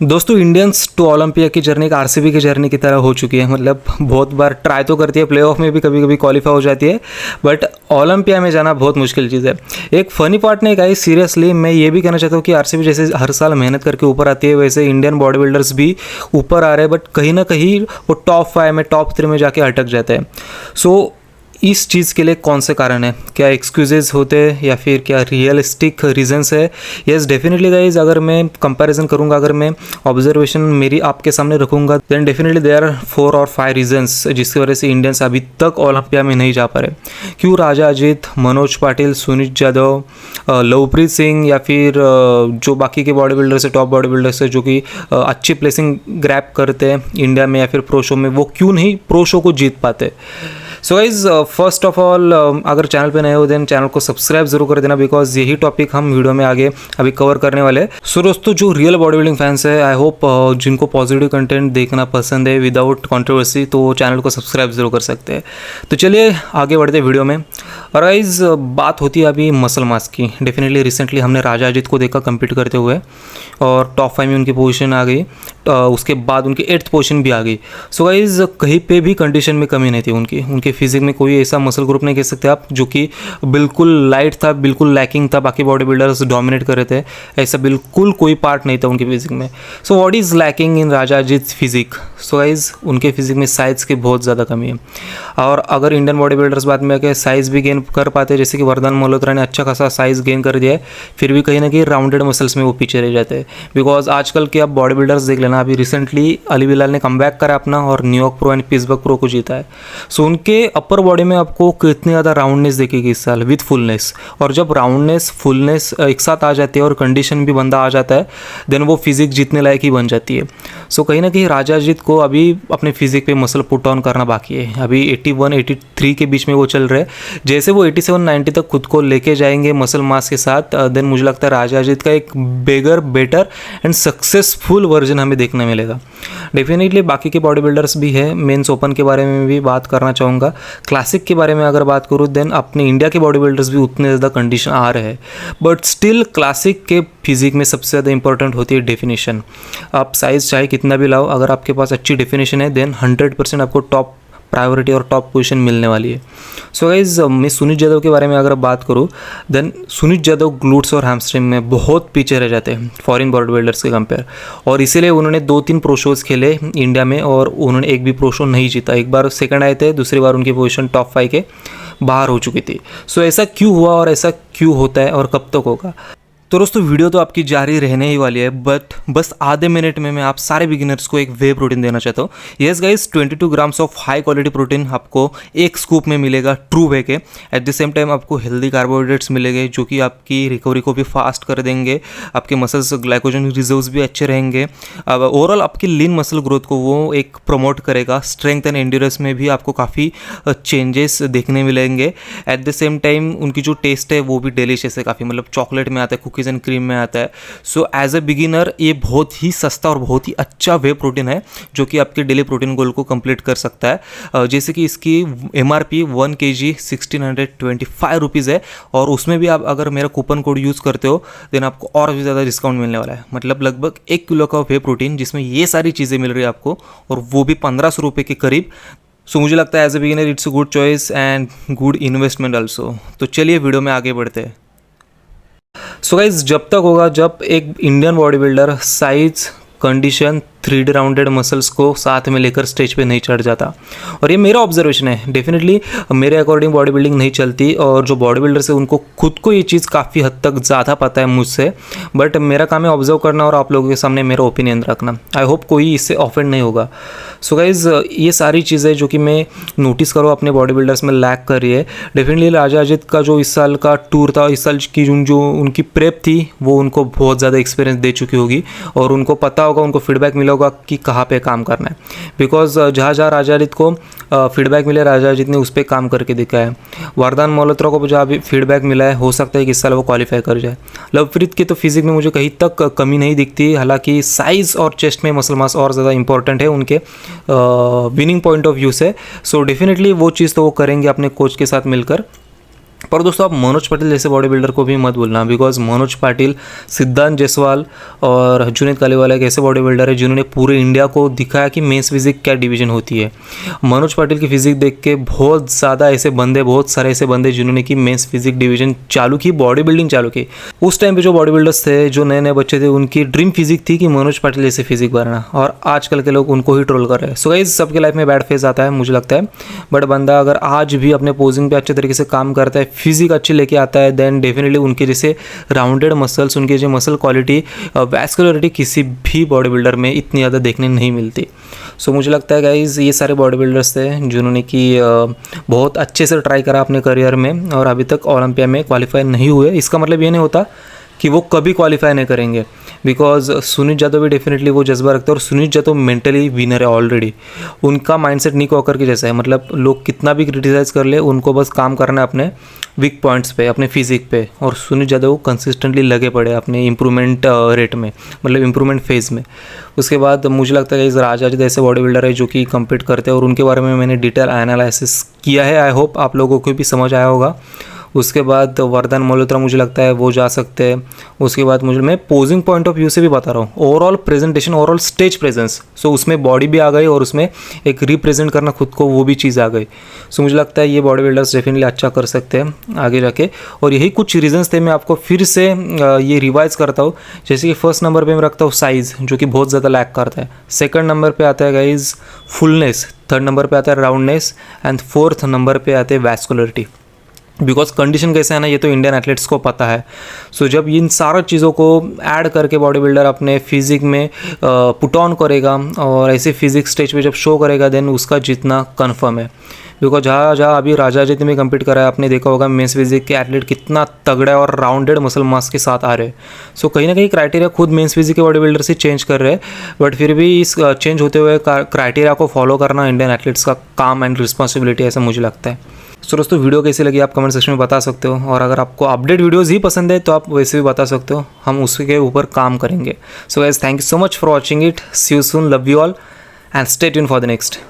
दोस्तों Indians to Olympia की journey एक आरसीबी की जर्नी की तरह हो चुकी है। मतलब बहुत बार ट्राई तो करती है, प्लेऑफ में भी कभी कभी क्वालिफाई हो जाती है, बट ओलंपिया में जाना बहुत मुश्किल चीज़ है। एक फ़नी पार्ट नहीं गाइस, सीरियसली मैं ये भी कहना चाहता हूँ कि आरसीबी जैसे हर साल मेहनत करके ऊपर आती है, वैसे इंडियन बॉडी बिल्डर्स भी ऊपर आ रहे हैं, बट कहीं ना कहीं वो टॉप 5 में टॉप 3 में जाके अटक जाते हैं। सो इस चीज़ के लिए कौन से कारण है? क्या एक्सक्यूजेज होते हैं या फिर क्या रियलिस्टिक रीजंस है? यस डेफिनेटली गाइज, अगर मैं कंपैरिजन करूंगा, अगर मैं ऑब्जर्वेशन मेरी आपके सामने रखूंगा, देन डेफिनेटली देयर आर 4 और 5 रीजंस जिसकी वजह से इंडियंस अभी तक ओलंपिया में नहीं जा पा रहे। क्यों राजा अजीत, मनोज पाटिल, सुनीत यादव, लवप्रीत सिंह या फिर जो बाकी के बॉडी बिल्डर्स है, टॉप बॉडी बिल्डर्स है जो कि अच्छी प्लेसिंग ग्रैब करते हैं इंडिया में या फिर प्रो शो में, वो क्यों नहीं प्रो शो को जीत पाते? So guys first of all, अगर चैनल पे नए हो देन चैनल को सब्सक्राइब जरूर कर देना, बिकॉज यही टॉपिक हम वीडियो में आगे अभी कवर करने वाले हैं। सो दोस्तों जो रियल बॉडी बिल्डिंग फैंस है, आई होप जिनको पॉजिटिव कंटेंट देखना पसंद है विदाउट कंट्रोवर्सी, तो चैनल को सब्सक्राइब जरूर कर सकते हैं। तो चलिए आगे बढ़ते हैं वीडियो में। और गाइज बात होती है अभी मसल मास की। डेफिनेटली रिसेंटली हमने राजा अजीत को देखा कम्पीट करते हुए और टॉप 5 में उनकी पोजीशन आ गई, उसके बाद उनकी 8th पोजीशन भी आ गई। सो गाइज कहीं पे भी कंडीशन में कमी नहीं थी उनके फिजिक में कोई ऐसा मसल ग्रुप नहीं कह सकते आप जो कि बिल्कुल लाइट था, बिल्कुल लैकिंग था, बाकी बॉडी बिल्डर्स डोमिनेट कर रहे थे, ऐसा बिल्कुल कोई पार्ट नहीं था उनके फिजिक में। So what is lacking in Raja Ajit physique? So guys उनके फिजिक में साइज़ की बहुत ज़्यादा कमी है। और अगर इंडियन बॉडी बिल्डर्स बाद में आके साइज़ भी गेन कर पाते, जैसे कि वरदान मल्होत्रा ने अच्छा खासा साइज़ गेन कर दिया है, फिर भी कहीं ना कहीं राउंडेड मसल्स में वो पीछे रह जाते हैं। बिकॉज आजकल के आप बॉडी बिल्डर्स देख लेना, अभी रिसेंटली अली बिलाल ने कमबैक करा अपना और New York pro and Pittsburgh pro को जीता है। सो उनके अपर बॉडी में आपको कितनी ज़्यादा राउंडनेस दिखेगी इस साल विथ फुलनेस, और जब राउंडनेस फुलनेस एक साथ आ जाती है और कंडीशन भी बंदा आ जाता है, देन वो फिजिक जीतने लायक ही बन जाती है। सो कहीं ना कहीं राजा अजीत को अभी अपने फिजिक पे मसल पुट ऑन करना बाकी है। अभी 81 83 के बीच में वो चल रहे हैं, जैसे वो 87 90 तक खुद को लेके जाएंगे मसल मास के साथ, देन मुझे लगता है राजा अजीत का एक बिगर, बेटर एंड सक्सेसफुल वर्जन हमें देखने मिलेगा। डेफिनेटली बाकी के बॉडी बिल्डर्स भी है, मेंस ओपन के बारे में भी बात करना चाहूँगा। क्लासिक के बारे में अगर बात करूँ, देन अपने इंडिया के बॉडी बिल्डर्स भी उतने ज़्यादा कंडीशन आ रहे हैं, बट स्टिल क्लासिक के फिजिक में सबसे ज़्यादा इंपॉर्टेंट होती है डेफिनेशन। आप साइज़ चाहे कितना भी लाओ, अगर आपके पास अच्छी डेफिनेशन है देन 100% आपको टॉप प्रायोरिटी और टॉप पोजीशन मिलने वाली है। सो गाइज मैं सुनीत यादव के बारे में अगर बात करूँ, देन सुनीत यादव ग्लूट्स और हैमस्ट्रिंग में बहुत पीछे रह जाते हैं फॉरेन बॉडी बिल्डर्स के कंपेयर, और इसीलिए उन्होंने 2-3 प्रो शोज़ खेले इंडिया में और उन्होंने एक भी प्रो शो नहीं जीता। एक बार सेकंड आए थे, दूसरी बार उनकी पोजीशन टॉप 5 के बाहर हो चुकी थी। सो ऐसा क्यों हुआ और ऐसा क्यों होता है और कब तक होगा? तो दोस्तों वीडियो तो आपकी जारी रहने ही वाली है, बट बस आधे मिनट में मैं आप सारे बिगिनर्स को एक वे प्रोटीन देना चाहता हूँ। Yes guys, 22 grams of high quality protein आपको एक स्कूप में मिलेगा ट्रू वे के। एट द सेम टाइम आपको हेल्दी कार्बोहाइड्रेट्स मिलेंगे जो कि आपकी रिकवरी को भी फास्ट कर देंगे, आपके मसल्स ग्लाइकोजन रिजर्व्स भी अच्छे रहेंगे, ओवरऑल आपकी लीन मसल ग्रोथ को वो एक प्रमोट करेगा। स्ट्रेंथ एंड एंड्योरेंस में भी आपको काफ़ी चेंजेस देखने मिलेंगे। एट द सेम टाइम उनकी जो टेस्ट है वो भी डिलीशियस है काफ़ी, मतलब चॉकलेट में आता है, कुकीज़ एंड क्रीम में आता है। सो एज ए बिगिनर ये बहुत ही सस्ता और बहुत ही अच्छा वे प्रोटीन है जो कि आपके डेली प्रोटीन गोल को कंप्लीट कर सकता है। जैसे कि इसकी MRP 1 kg 1625 रुपीज़ है, और उसमें भी आप अगर मेरा कूपन कोड यूज़ करते हो देन आपको और भी ज़्यादा डिस्काउंट मिलने वाला है। मतलब लगभग 1 किलो का वे प्रोटीन जिसमें ये सारी चीज़ें मिल रही है आपको, और वो भी 1500 रुपये के करीब। सो मुझे लगता है as a beginner it's a good choice and good investment also. तो चलिए वीडियो में आगे बढ़ते हैं। सो गाइज जब तक होगा जब एक Indian body builder size, condition, 3D rounded muscles को साथ में लेकर स्टेज पे नहीं चढ़ जाता, और ये मेरा ऑब्जर्वेशन है। डेफिनेटली मेरे अकॉर्डिंग बॉडी बिल्डिंग नहीं चलती, और जो बॉडी बिल्डर्स है उनको खुद को ये चीज़ काफ़ी हद तक ज़्यादा पता है मुझसे, बट मेरा काम है ऑब्जर्व करना और आप लोगों के सामने मेरा ओपिनियन रखना। आई होप कोई इससे ऑफेंड नहीं होगा। सो गाइज ये सारी चीज़ें जो कि मैं नोटिस करो अपने बॉडी बिल्डर्स में लैक कर रही है। डेफिनेटली राजा अजीत का जो इस साल का टूर था, इस साल की जो उनकी प्रेप थी वो उनको बहुत ज़्यादा एक्सपीरियंस दे चुकी होगी, और उनको पता होगा, उनको फीडबैक मिला होगा कि कहाँ पे काम करना है। बिकॉज जहाँ जहाँ राजा अजीत को फीडबैक मिले, राजा अजीत ने उस पर काम करके दिखाया है। वरदान मल्होत्रा को जहाँ भी फीडबैक मिला है, हो सकता है कि इस साल वो क्वालिफाई कर जाए। लवप्रीत की तो फिजिक में मुझे कहीं तक कमी नहीं दिखती, हालांकि साइज़ और चेस्ट में मसल मास और ज़्यादा इंपॉर्टेंट है उनके विनिंग पॉइंट ऑफ व्यू से। सो डेफिनेटली वो चीज़ तो वो करेंगे अपने कोच के साथ मिलकर। पर दोस्तों आप मनोज पाटिल जैसे बॉडी बिल्डर को भी मत भूलना, बिकॉज मनोज पाटिल, सिद्धांत जायसवाल और जुनीत कालीवाला एक ऐसे बॉडी बिल्डर है जिन्होंने पूरे इंडिया को दिखाया कि मेंस फिजिक क्या डिवीजन होती है। मनोज पाटिल की फिजिक देख के बहुत ज़्यादा ऐसे बंदे, बहुत सारे ऐसे बंदे जिन्होंने कि मेंस फिजिक डिवीजन चालू की, बॉडी बिल्डिंग चालू की। उस टाइम पे जो बॉडी बिल्डर्स थे, जो नए नए बच्चे थे, उनकी ड्रीम फिजिक थी कि मनोज पाटिल जैसे फिजिक बनाना, और आजकल के लोग उनको ही ट्रोल कर रहे हैं। सो गाइस, सबके लाइफ में बैड फेज आता है मुझे लगता है, बट बंदा अगर आज भी अपने पोजिंग पे अच्छे तरीके से काम करता है, फिजिक अच्छी लेके आता है, देन डेफिनेटली उनके जैसे राउंडेड मसल्स, उनके जो मसल क्वालिटी, वैस्कुलरिटी किसी भी बॉडी बिल्डर में इतनी ज़्यादा देखने नहीं मिलती। सो मुझे लगता है गाइज ये सारे बॉडी बिल्डर्स थे जिन्होंने कि बहुत अच्छे से ट्राई करा अपने करियर में और अभी तक ओलंपिया में क्वालिफाई नहीं हुए। इसका मतलब ये नहीं होता कि वो कभी क्वालिफाई नहीं करेंगे, बिकॉज सुनीत यादव भी डेफिनेटली वो जज्बा रखते हैं, और सुनीत यादव मेंटली विनर है ऑलरेडी। उनका माइंडसेट निक वॉकर के जैसा है, मतलब लोग कितना भी क्रिटिसाइज़ कर ले, उनको बस काम करना है अपने वीक पॉइंट्स पे, अपने फिजिक पे। और सुनीत यादव कंसिस्टेंटली लगे पड़े अपने इम्प्रूवमेंट रेट में, मतलब इम्प्रूवमेंट फेज़ में। उसके बाद मुझे लगता है कि इस राजा जैसे बॉडी बिल्डर है जो कि कम्पीट करते हैं, और उनके बारे में मैंने डिटेल एनालिसिस किया है। आई होप आप लोगों को भी समझ आया होगा। उसके बाद वरदान मल्होत्रा मुझे लगता है वो जा सकते हैं। उसके बाद मैं पोजिंग पॉइंट ऑफ व्यू से भी बता रहा हूँ, overall presentation, overall stage presence, so उसमें बॉडी भी आ गई और उसमें एक रिप्रेजेंट करना खुद को, वो भी चीज़ आ गई। सो मुझे लगता है ये बॉडी बिल्डर्स डेफिनेटली अच्छा कर सकते हैं आगे जाके। और यही कुछ रीजंस थे, मैं आपको फिर से ये रिवाइज करता हूँ। जैसे कि फर्स्ट नंबर पर मैं रखता हूँ साइज़, जो कि बहुत ज़्यादा लैक करता है। सेकंड नंबर पे आता है गाइज फुलनेस, थर्ड नंबर पे आता है राउंडनेस, एंड फोर्थ नंबर पे आते हैं वैस्कुलरिटी। बिकॉज कंडीशन कैसे है ना, ये तो इंडियन एथलीट्स को पता है। सो जब इन सारा चीज़ों को ऐड करके बॉडी बिल्डर अपने फिजिक में पुट ऑन करेगा और ऐसे फिजिक स्टेज पे जब शो करेगा, देन उसका जीतना कन्फर्म है। बिकॉज जहाँ अभी राजा जी में कम्पीट करा है, आपने देखा होगा मेंस फिजिक के एथलीट कितना तगड़ा है और राउंडेड मसल मास के साथ आ रहे हैं। सो कहीं ना कहीं क्राइटेरिया खुद मेंस फिजिक के बॉडी बिल्डर से चेंज कर रहे हैं, बट फिर भी इस चेंज होते हुए क्राइटेरिया को फॉलो करना इंडियन एथलीट्स का काम एंड रिस्पॉन्सिबिलिटी, ऐसा मुझे लगता है। सो दोस्तों, वीडियो कैसी लगी आप कमेंट सेक्शन में बता सकते हो, और अगर आपको अपडेट वीडियोज़ ही पसंद है तो आप वैसे भी बता सकते हो, हम उसके ऊपर काम करेंगे। So guys, thank you so much for watching it, see you soon, love you all and stay tune for the next.